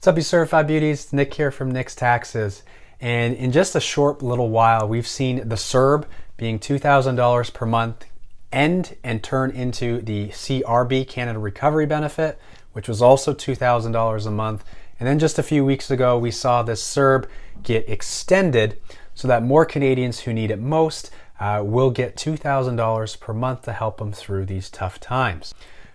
What's up, you certified beauties? Nick here from Nick's Taxes. And in just a short little while, we've seen the CRB being $2,000 per month end and turn into the CRB, Canada Recovery Benefit, which was also $2,000 a month. And then just a few weeks ago, we saw this CRB get extended so that more Canadians who need it most will get $2,000 per month to help them through these tough times.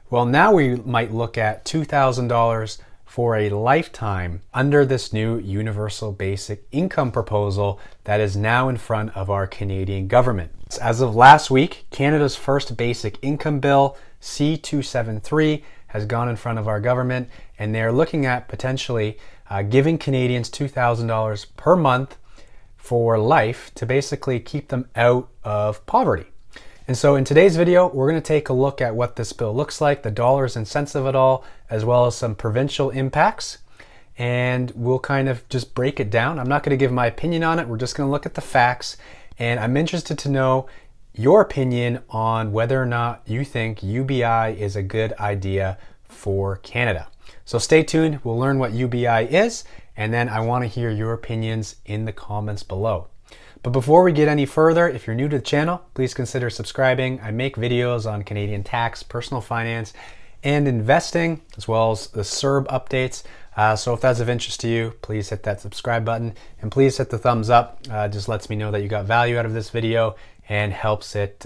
Well, now we might look at $2,000 for a lifetime under this new universal basic income proposal that is now in front of our Canadian government. As of last week, Canada's first basic income bill, C273, has gone in front of our government, and they're looking at potentially giving Canadians $2,000 per month for life to basically keep them out of poverty. And so in today's video, we're going to take a look at what this bill looks like, the dollars and cents of it all, as well as some provincial impacts. And we'll kind of just break it down. I'm not going to give my opinion on it. We're just going to look at the facts. And I'm interested to know your opinion on whether or not you think UBI is a good idea for Canada. So stay tuned. We'll learn what UBI is, and then I want to hear your opinions in the comments below. But before we get any further, if you're new to the channel, please consider subscribing. I make videos on Canadian tax, personal finance, and investing, as well as the CRB updates. So if that's of interest to you, please hit that subscribe button and please hit the thumbs up. Just lets me know that you got value out of this video and helps it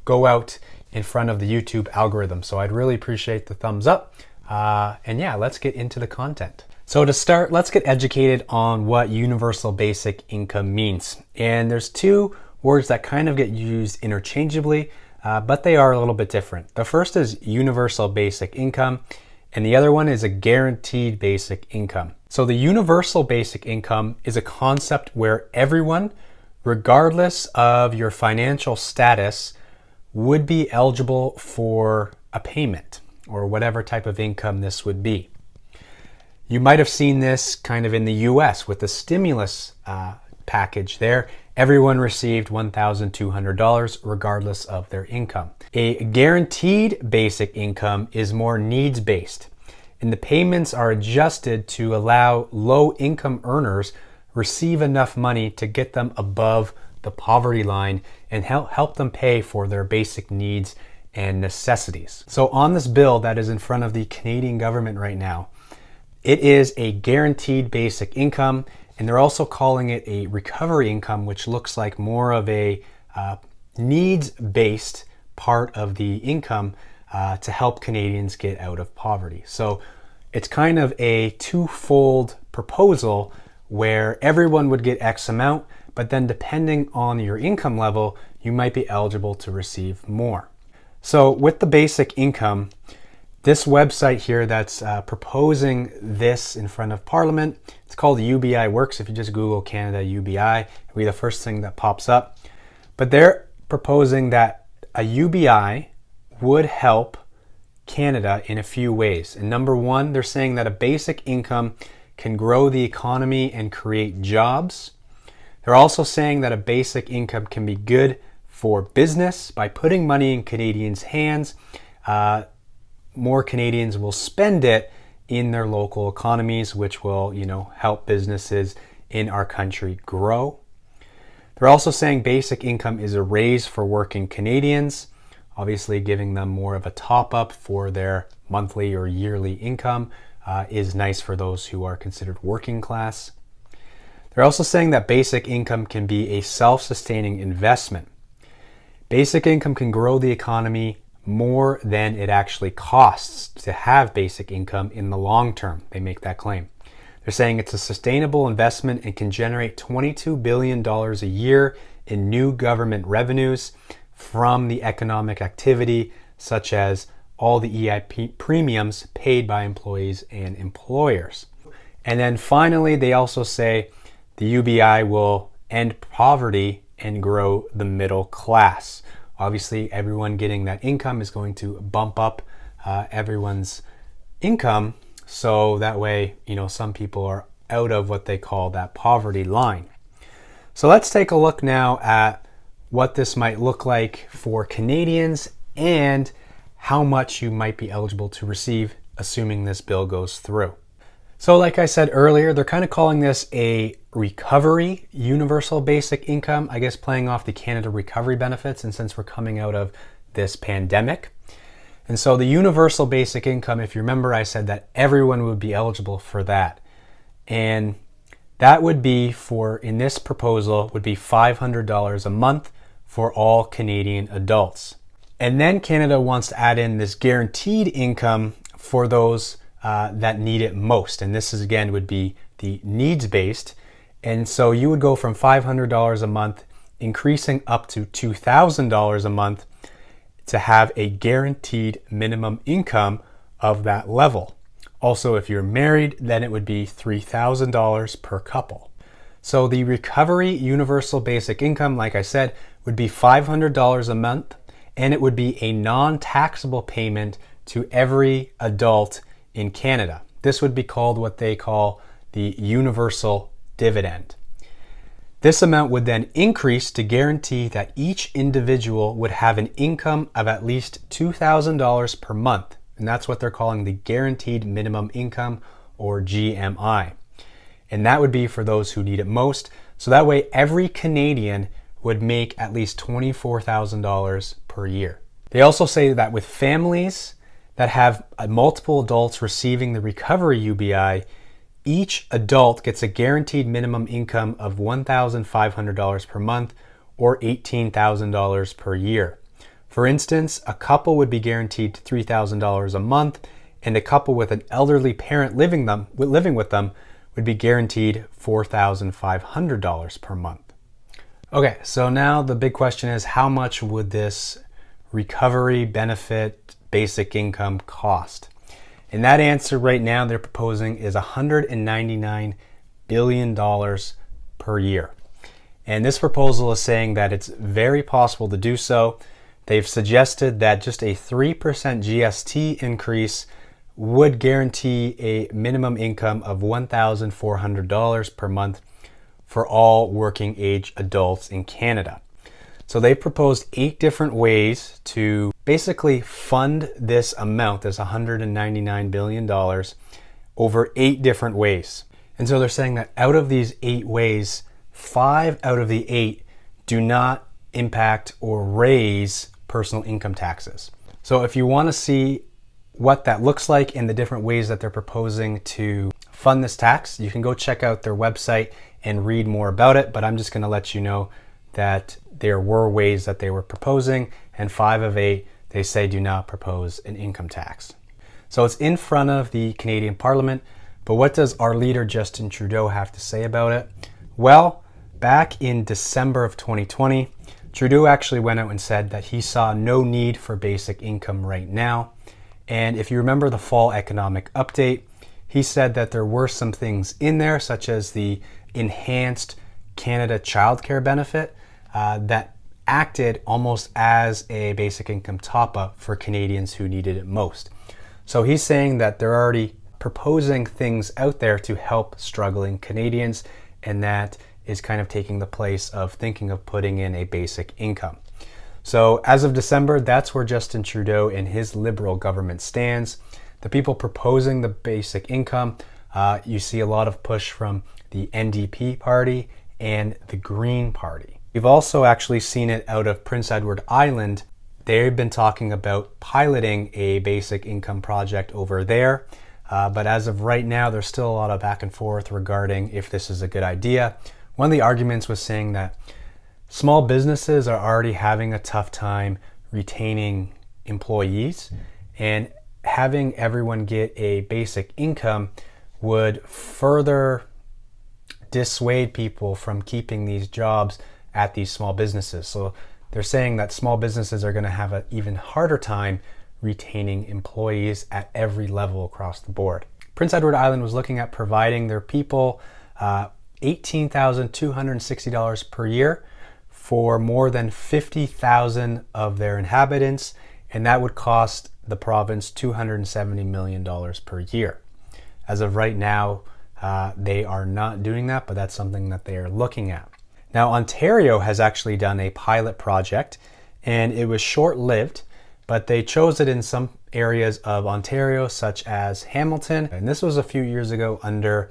go out in front of the YouTube algorithm. So I'd really appreciate the thumbs up. And yeah, let's get into the content. So to start, let's get educated on what universal basic income means. And there's two words that kind of get used interchangeably, but they are a little bit different. The first is universal basic income, and the other one is a guaranteed basic income. So the universal basic income is a concept where everyone, regardless of your financial status, would be eligible for a payment or whatever type of income this would be. You might have seen this kind of in the US with the stimulus package there. Everyone received $1,200 regardless of their income. A guaranteed basic income is more needs-based, and the payments are adjusted to allow low-income earners receive enough money to get them above the poverty line and help them pay for their basic needs and necessities. So on this bill that is in front of the Canadian government right now, it is a guaranteed basic income, and they're also calling it a recovery income, which looks like more of a needs-based part of the income to help Canadians get out of poverty. So it's kind of a twofold proposal where everyone would get X amount, but then depending on your income level, you might be eligible to receive more. So with the basic income, this website here that's proposing this in front of Parliament, it's called UBI Works. If you just Google Canada UBI, it'll be the first thing that pops up. But they're proposing that a UBI would help Canada in a few ways. And number one, they're saying that a basic income can grow the economy and create jobs. They're also saying that a basic income can be good for business by putting money in Canadians' hands. More Canadians will spend it in their local economies, which will, help businesses in our country grow. They're also saying basic income is a raise for working Canadians, obviously giving them more of a top up for their monthly or yearly income is nice for those who are considered working class. They're also saying that basic income can be a self-sustaining investment. Basic income can grow the economy more than it actually costs to have basic income in the long term. They make that claim. They're saying it's a sustainable investment and can generate $22 billion a year in new government revenues from the economic activity, such as all the EIP premiums paid by employees and employers. And then finally, they also say the UBI will end poverty and grow the middle class. Obviously, everyone getting that income is going to bump up everyone's income. So that way, some people are out of what they call that poverty line. So let's take a look now at what this might look like for Canadians and how much you might be eligible to receive, assuming this bill goes through. So like I said earlier, they're kind of calling this a recovery universal basic income, I guess playing off the Canada recovery benefits, and since we're coming out of this pandemic. And so the universal basic income, if you remember, I said that everyone would be eligible for that. And that would be for, in this proposal, would be $500 a month for all Canadian adults. And then Canada wants to add in this guaranteed income for those that need it most. And this is, again, would be the needs-based. And so you would go from $500 a month, increasing up to $2,000 a month to have a guaranteed minimum income of that level. Also, if you're married, then it would be $3,000 per couple. So the recovery universal basic income, like I said, would be $500 a month, and it would be a non-taxable payment to every adult in Canada. This would be called what they call the universal dividend. This amount would then increase to guarantee that each individual would have an income of at least $2,000 per month. And that's what they're calling the guaranteed minimum income, or GMI. And that would be for those who need it most. So that way every Canadian would make at least $24,000 per year. They also say that with families that have multiple adults receiving the Recovery UBI, each adult gets a guaranteed minimum income of $1,500 per month, or $18,000 per year. For instance, a couple would be guaranteed $3,000 a month, and a couple with an elderly parent living with them would be guaranteed $4,500 per month. Okay, so now the big question is, how much would this recovery benefit basic income cost? And that answer right now they're proposing is $199 billion per year. And this proposal is saying that it's very possible to do so. They've suggested that just a 3% GST increase would guarantee a minimum income of $1,400 per month for all working age adults in Canada. So they proposed 8 different ways to basically fund this amount, this $199 billion, over 8 different ways. And so they're saying that out of these 8 ways, 5 out of the 8 do not impact or raise personal income taxes. So if you want to see what that looks like in the different ways that they're proposing to fund this tax, you can go check out their website and read more about it. But I'm just going to let you know that there were ways that they were proposing, and 5 of 8 they say do not propose an income tax. So it's in front of the Canadian Parliament, but what does our leader Justin Trudeau have to say about it? Well, back in December of 2020, Trudeau actually went out and said that he saw no need for basic income right now. And if you remember the fall economic update, he said that there were some things in there, such as the enhanced Canada childcare benefit that acted almost as a basic income top-up for Canadians who needed it most. So he's saying that they're already proposing things out there to help struggling Canadians, and that is kind of taking the place of thinking of putting in a basic income. So as of December, that's where Justin Trudeau and his Liberal government stands. The people proposing the basic income, you see a lot of push from the NDP party and the Green Party. We've also actually seen it out of Prince Edward Island. They've been talking about piloting a basic income project over there. But as of right now, there's still a lot of back and forth regarding if this is a good idea. One of the arguments was saying that small businesses are already having a tough time retaining employees, and having everyone get a basic income would further dissuade people from keeping these jobs at these small businesses. So they're saying that small businesses are going to have an even harder time retaining employees at every level across the board. Prince Edward Island was looking at providing their people $18,260 per year for more than 50,000 of their inhabitants, and that would cost the province $270 million per year. As of right now, they are not doing that, but that's something that they are looking at. Now, Ontario has actually done a pilot project, and it was short-lived, but they chose it in some areas of Ontario, such as Hamilton. And this was a few years ago under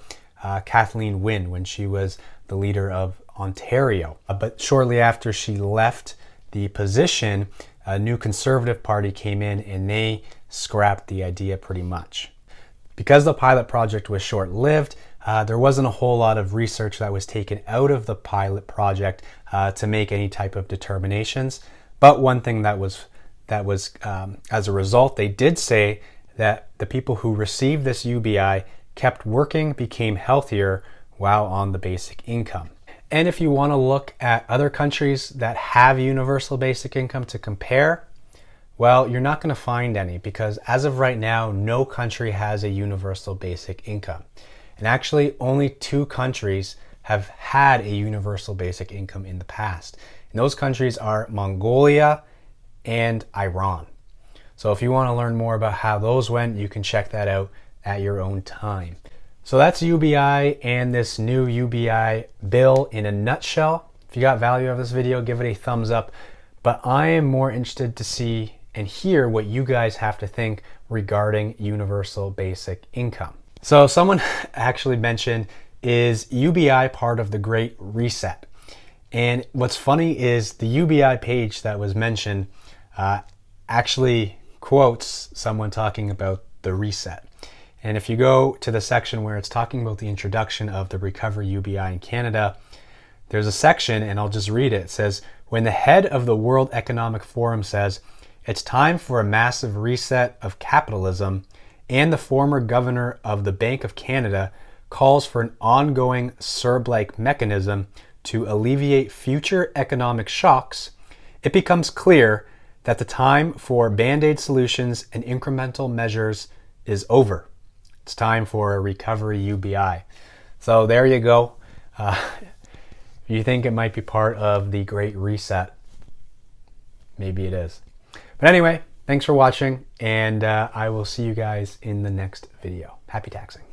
Kathleen Wynne when she was the leader of Ontario. But shortly after she left the position, a new Conservative Party came in and they scrapped the idea pretty much. Because the pilot project was short-lived, there wasn't a whole lot of research that was taken out of the pilot project to make any type of determinations. But one thing that was as a result, they did say that the people who received this UBI kept working, became healthier while on the basic income. And if you want to look at other countries that have universal basic income to compare, well, you're not going to find any, because as of right now, no country has a universal basic income. And actually, only 2 countries have had a universal basic income in the past. And those countries are Mongolia and Iran. So if you want to learn more about how those went, you can check that out at your own time. So that's UBI and this new UBI bill in a nutshell. If you got value out of this video, give it a thumbs up. But I am more interested to see and hear what you guys have to think regarding universal basic income. So someone actually mentioned, is UBI part of the Great Reset? And what's funny is the UBI page that was mentioned actually quotes someone talking about the reset. And if you go to the section where it's talking about the introduction of the Recovery UBI in Canada, there's a section, and I'll just read it. It says, when the head of the World Economic Forum says, it's time for a massive reset of capitalism, and the former governor of the Bank of Canada calls for an ongoing CRB-like mechanism to alleviate future economic shocks, it becomes clear that the time for band-aid solutions and incremental measures is over. It's time for a Recovery UBI. So there you go. If you think it might be part of the Great Reset, maybe it is. But anyway, thanks for watching, and I will see you guys in the next video. Happy taxing.